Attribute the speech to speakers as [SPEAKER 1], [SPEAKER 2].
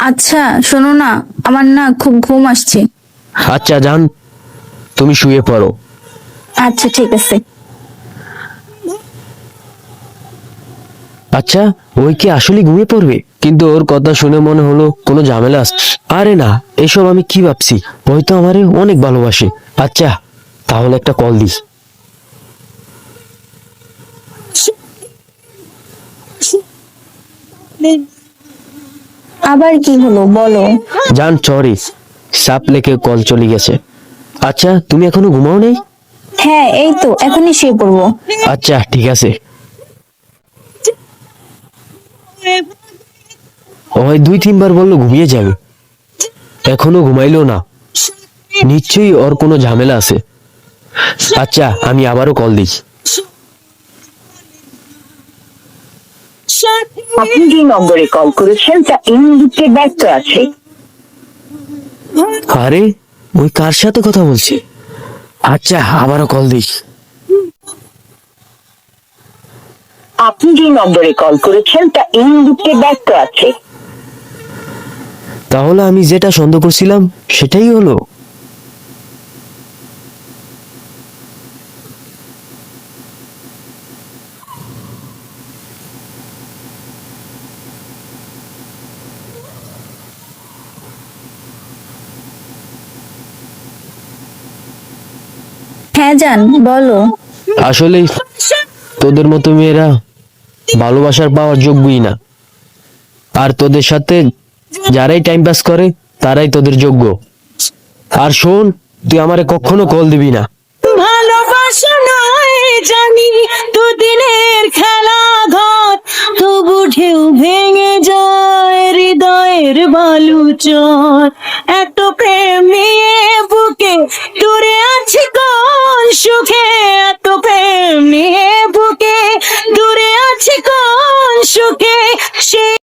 [SPEAKER 1] আচ্ছা শোনো না, আমার না খুব ঘুম আসছে।
[SPEAKER 2] আচ্ছা জান, তুমি শুয়ে পড়ো।
[SPEAKER 1] আচ্ছা ঠিক আছে।
[SPEAKER 2] আচ্ছা, ওই কি আসলে ঘুমিয়ে পড়বে? কিন্তু ওর কথা শুনে মনে হলো কোনো ঝামেলা আসছে। আরে না, এসব আমি কি ভাবছি, হয়তো আমারে অনেক ভালোবাসে। আচ্ছা, তাহলে একটা কল দিস।
[SPEAKER 1] আবার কি হলো বলো।
[SPEAKER 2] জান সরি, সাপ লেকে কল চলে গেছে। আচ্ছা, তুমি এখনো ঘুমাও নেই?
[SPEAKER 1] হ্যাঁ এই তো এখনই শুয়ে পড়বো।
[SPEAKER 2] আচ্ছা ঠিক আছে। ওই 2-3 বার বললো ঘুমিয়ে যাবে, এখনো ঘুমাইলো না। নিশ্চয়ই ওর কোনো ঝামেলা আছে। আচ্ছা, আমি আবারও কল দিই।
[SPEAKER 3] আপনি যে নম্বরে কল করেছেন তা এই মুহূর্তে ব্যস্ত আছে।
[SPEAKER 2] আরে, ওই কার সাথে কথা বলছে? আচ্ছা, আবারও কল দিই।
[SPEAKER 3] আপনি যে নম্বরে কল করেছেন তা এই মুহূর্তে ব্যস্ত আছে।
[SPEAKER 2] তাহলে আমি যেটা সন্দেহ করছিলাম সেটাই হলো।
[SPEAKER 1] হ্যাঁ জান বলো।
[SPEAKER 2] আসলে তোদের মতো মেয়েরা ভালোবাসার পাওয়ার যোগ্যই না, আর তোদের সাথে যারাই টাইম পাস করে তারাই তোদের যোগ্য। আর শোন, তুই আমারে কখনো কল দিবি না।
[SPEAKER 4] ভালোবাসা নয় জানি দুদিনের খেলা ঘর, তবু ঢেউ ভেঙে যায় হৃদয়ের বালুচর। এত প্রেম নিয়ে বুকে দূরে আছি কোন সুখে, এত প্রেম নিয়ে বুকে দূরে আছি কোন সুখে। সে